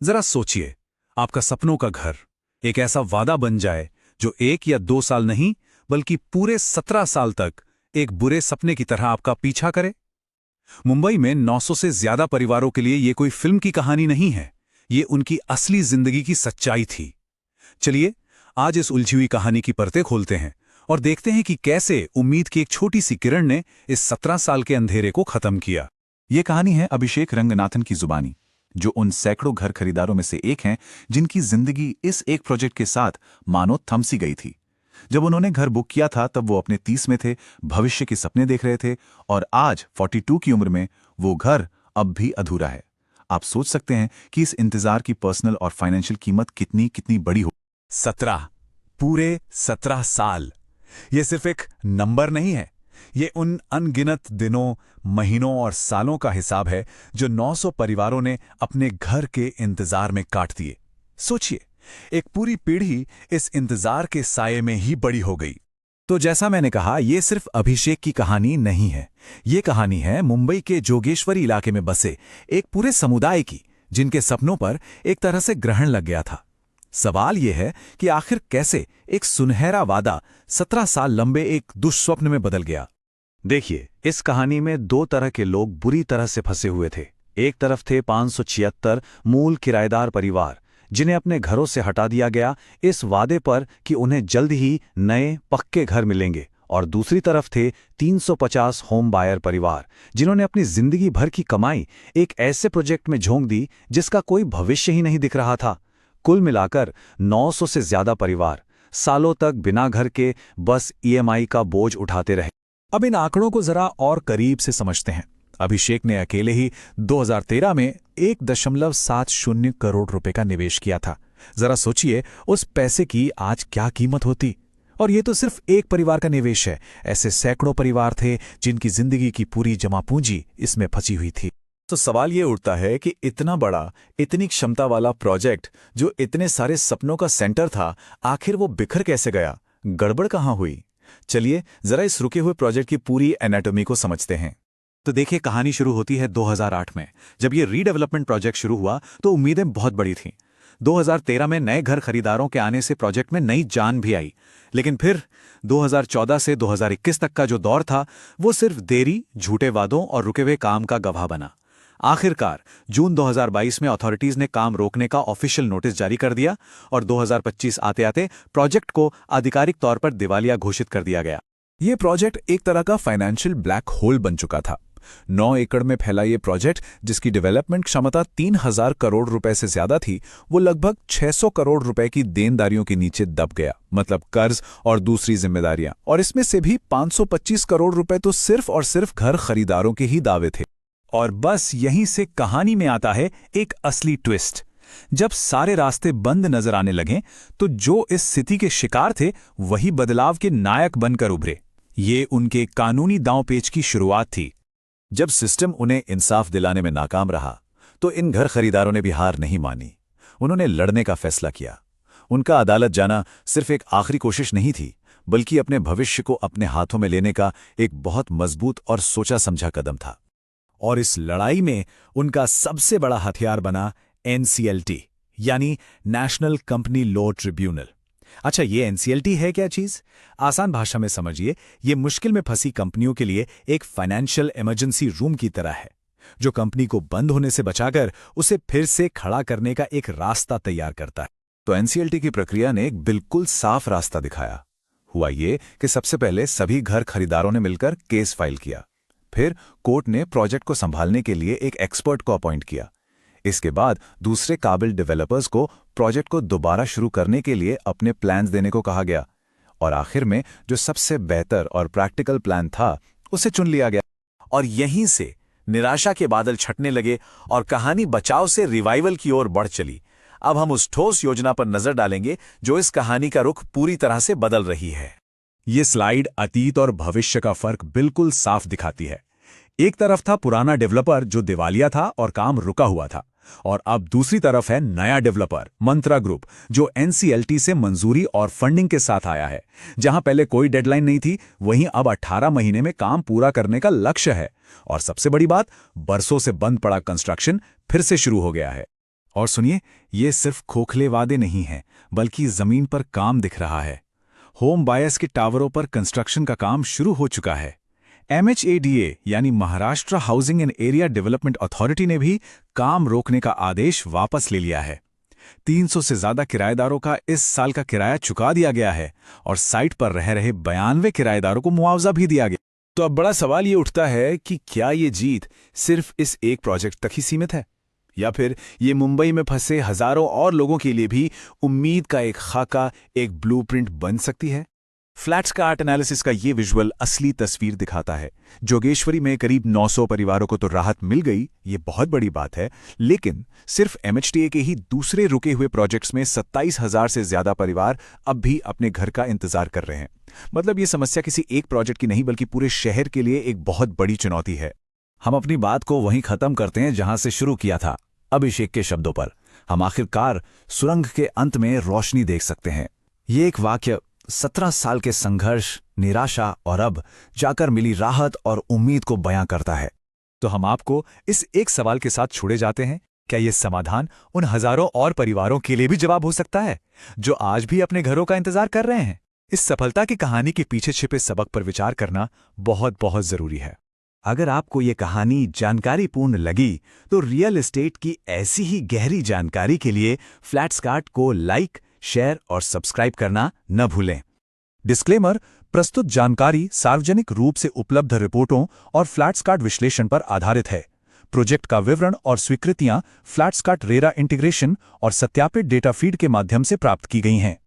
जरा सोचिए, आपका सपनों का घर एक ऐसा वादा बन जाए जो 1 या 2 साल नहीं बल्कि पूरे 17 साल तक एक बुरे सपने की तरह आपका पीछा करे। मुंबई में 900 से ज्यादा परिवारों के लिए ये कोई फिल्म की कहानी नहीं है, ये उनकी असली जिंदगी की सच्चाई थी। चलिए, आज इस उलझी हुई कहानी की परतें खोलते हैं और देखते हैं कि कैसे उम्मीद की एक छोटी सी किरण ने इस 17 साल के अंधेरे को खत्म किया। ये कहानी है अभिषेक रंगनाथन की जुबानी, जो उन सैकड़ों घर खरीदारों में से एक हैं जिनकी जिंदगी इस एक प्रोजेक्ट के साथ मानो थम सी गई थी। जब उन्होंने घर बुक किया था तब वो अपने 30 में थे, भविष्य के सपने देख रहे थे, और आज 42 की उम्र में वो घर अब भी अधूरा है। आप सोच सकते हैं कि इस इंतजार की पर्सनल और फाइनेंशियल कीमत कितनी कितनी बड़ी हो। 17, पूरे 17 साल। ये सिर्फ एक नंबर नहीं है, ये उन अनगिनत दिनों, महीनों और सालों का हिसाब है जो 900 परिवारों ने अपने घर के इंतजार में काट दिए। सोचिए, एक पूरी पीढ़ी इस इंतजार के साये में ही बड़ी हो गई। तो जैसा मैंने कहा, ये सिर्फ अभिषेक की कहानी नहीं है, ये कहानी है मुंबई के जोगेश्वरी इलाके में बसे एक पूरे समुदाय की, जिनके सपनों पर एक तरह से ग्रहण लग गया था। सवाल यह है कि आखिर कैसे एक सुनहरा वादा 17 साल लंबे एक दुष्स्वप्न में बदल गया। देखिए, इस कहानी में दो तरह के लोग बुरी तरह से फंसे हुए थे। एक तरफ थे 576 मूल किराएदार परिवार, जिन्हें अपने घरों से हटा दिया गया इस वादे पर कि उन्हें जल्द ही नए पक्के घर मिलेंगे, और दूसरी तरफ थे 350 होम बायर परिवार, जिन्होंने अपनी जिंदगी भर की कमाई एक ऐसे प्रोजेक्ट में झोंक दी जिसका कोई भविष्य ही नहीं दिख रहा था। कुल मिलाकर 900 से ज्यादा परिवार सालों तक बिना घर के बस ईएमआई का बोझ उठाते रहे। अब इन आंकड़ों को जरा और करीब से समझते हैं। अभिषेक ने अकेले ही 2013 में 1.70 करोड़ रुपए का निवेश किया था। जरा सोचिए, उस पैसे की आज क्या कीमत होती। और ये तो सिर्फ एक परिवार का निवेश है, ऐसे सैकड़ों परिवार थे जिनकी जिंदगी की पूरी जमा पूंजी इसमें फंसी हुई थी। तो सवाल ये उठता है कि इतना बड़ा, इतनी क्षमता वाला प्रोजेक्ट, जो इतने सारे सपनों का सेंटर था, आखिर वो बिखर कैसे गया? गड़बड़ कहाँ हुई? चलिए जरा इस रुके हुए प्रोजेक्ट की पूरी एनाटॉमी को समझते हैं। तो देखिए, कहानी शुरू होती है 2008 में। जब ये रीडेवलपमेंट प्रोजेक्ट शुरू हुआ तो उम्मीदें बहुत बड़ी थीं। 2013 में नए घर खरीदारों के आने से प्रोजेक्ट में नई जान भी आई। लेकिन फिर 2014 से 2021 तक का जो दौर था, वो सिर्फ देरी, झूठे वादों और रुके हुए काम का गवाह बना। आखिरकार जून 2022 में अथॉरिटीज ने काम रोकने का ऑफिशियल नोटिस जारी कर दिया और 2025 आते आते प्रोजेक्ट को आधिकारिक तौर पर दिवालिया घोषित कर दिया गया। ये प्रोजेक्ट एक तरह का फाइनेंशियल ब्लैक होल बन चुका था। 9 एकड़ में फैला ये प्रोजेक्ट, जिसकी डेवलपमेंट क्षमता 3000 करोड़ रुपए से ज्यादा थी, वो लगभग 600 करोड़ रुपए की देनदारियों के नीचे दब गया। मतलब कर्ज और दूसरी जिम्मेदारियां, और इसमें से भी 525 करोड़ रुपए तो सिर्फ और सिर्फ घर खरीदारों के ही दावे थे। और बस यहीं से कहानी में आता है एक असली ट्विस्ट। जब सारे रास्ते बंद नजर आने लगे तो जो इस स्थिति के शिकार थे, वही बदलाव के नायक बनकर उभरे। ये उनके कानूनी दांवपेच की शुरुआत थी। जब सिस्टम उन्हें इंसाफ दिलाने में नाकाम रहा तो इन घर खरीदारों ने भी हार नहीं मानी। उन्होंने लड़ने का फैसला किया। उनका अदालत जाना सिर्फ एक आखिरी कोशिश नहीं थी, बल्कि अपने भविष्य को अपने हाथों में लेने का एक बहुत मजबूत और सोचा समझा कदम था। और इस लड़ाई में उनका सबसे बड़ा हथियार बना एनसीएलटी, यानी नेशनल कंपनी लॉ ट्रिब्यूनल। अच्छा, ये एनसीएलटी है क्या चीज? आसान भाषा में समझिए, ये मुश्किल में फंसी कंपनियों के लिए एक फाइनेंशियल इमरजेंसी रूम की तरह है, जो कंपनी को बंद होने से बचाकर उसे फिर से खड़ा करने का एक रास्ता तैयार करता है। तो एनसीएलटी की प्रक्रिया ने एक बिल्कुल साफ रास्ता दिखाया। हुआ ये कि सबसे पहले सभी घर खरीदारों ने मिलकर केस फाइल किया। फिर कोर्ट ने प्रोजेक्ट को संभालने के लिए एक एक्सपर्ट को अपॉइंट किया। इसके बाद दूसरे काबिल डेवलपर्स को प्रोजेक्ट को दोबारा शुरू करने के लिए अपने प्लान्स देने को कहा गया। और आखिर में जो सबसे बेहतर और प्रैक्टिकल प्लान था, उसे चुन लिया गया। और यहीं से निराशा के बादल छटने लगे और कहानी बचाव से रिवाइवल की ओर बढ़ चली। अब हम उस ठोस योजना पर नजर डालेंगे जो इस कहानी का रुख पूरी तरह से बदल रही है। ये स्लाइड अतीत और भविष्य का फर्क बिल्कुल साफ दिखाती है। एक तरफ था पुराना डेवलपर जो दिवालिया था और काम रुका हुआ था, और अब दूसरी तरफ है नया डेवलपर मंत्रा ग्रुप, जो एनसीएलटी से मंजूरी और फंडिंग के साथ आया है। जहां पहले कोई डेडलाइन नहीं थी, वहीं अब 18 महीने में काम पूरा करने का लक्ष्य है। और सबसे बड़ी बात, बरसों से बंद पड़ा कंस्ट्रक्शन फिर से शुरू हो गया है। और सुनिए, ये सिर्फ खोखले वादे नहीं हैं, बल्कि जमीन पर काम दिख रहा है। होम बायर्स के टावरों पर कंस्ट्रक्शन का काम शुरू हो चुका है। MHADA यानी Maharashtra housing and area development authority ने भी काम रोकने का आदेश वापस ले लिया है। 300 से ज्यादा किराएदारों का इस साल का किराया चुका दिया गया है और साइट पर रह रहे 92 किराएदारों को मुआवजा भी दिया गया। तो अब बड़ा सवाल ये उठता है कि क्या ये जीत सिर्फ इस एक प्रोजेक्ट तक ही सीमित है, या फिर ये मुंबई में फंसे हजारों और लोगों के लिए भी उम्मीद का एक खाका, एक ब्लूप्रिंट बन सकती है। फ्लैट्स का आर्ट एनालिसिस का ये विजुअल असली तस्वीर दिखाता है। जोगेश्वरी में करीब 900 परिवारों को तो राहत मिल गई, ये बहुत बड़ी बात है, लेकिन सिर्फ MHDA के ही दूसरे रुके हुए प्रोजेक्ट्स में 27,000 से ज्यादा परिवार अब भी अपने घर का इंतजार कर रहे हैं। मतलब ये समस्या किसी एक प्रोजेक्ट की नहीं, बल्कि पूरे शहर के लिए एक बहुत बड़ी चुनौती है। हम अपनी बात को वहीं खत्म करते हैं जहां से शुरू किया था, अभिषेक के शब्दों पर। हम आखिरकार सुरंग के अंत में रोशनी देख सकते हैं। ये एक वाक्य 17 साल के संघर्ष, निराशा और अब जाकर मिली राहत और उम्मीद को बयां करता है। तो हम आपको इस एक सवाल के साथ छोड़े जाते हैं, क्या ये समाधान उन हजारों और परिवारों के लिए भी जवाब हो सकता है जो आज भी अपने घरों का इंतजार कर रहे हैं? इस सफलता की कहानी के पीछे छिपे सबक पर विचार करना बहुत बहुत जरूरी है। अगर आपको ये कहानी जानकारीपूर्ण लगी तो रियल एस्टेट की ऐसी ही गहरी जानकारी के लिए फ्लैट्सकार्ट को लाइक, शेयर और सब्सक्राइब करना न भूलें। डिस्क्लेमर: प्रस्तुत जानकारी सार्वजनिक रूप से उपलब्ध रिपोर्टों और फ्लैट्सकार्ट विश्लेषण पर आधारित है। प्रोजेक्ट का विवरण और स्वीकृतियां फ्लैट्सकार्ट रेरा इंटीग्रेशन और सत्यापित डेटा फीड के माध्यम से प्राप्त की गई हैं।